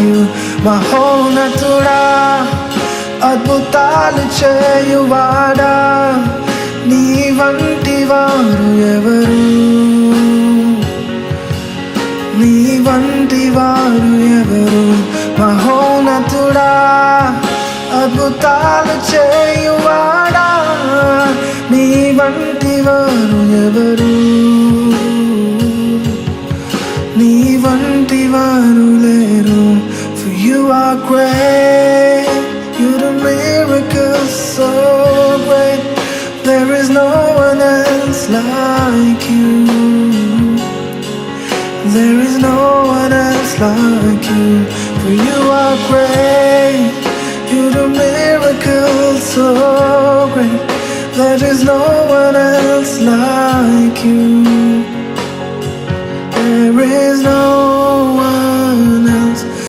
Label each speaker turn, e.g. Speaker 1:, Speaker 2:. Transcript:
Speaker 1: you. మహోన్నతుడా, అద్భుతాలు చేయువాడా, నీ వంటి వారు ఎవరు? నీ వంటి వారు ఎవరు? మహోన్నతుడా, అద్భుతాలు చేయువాడా, నీ వంటి వారు ఎవరు? నీ వంటి వారు లేరు. For you are great, you do miracles so great. There is no one else like you. There is no one else like you. For you are great, you do miracles so great. There is no one else like you.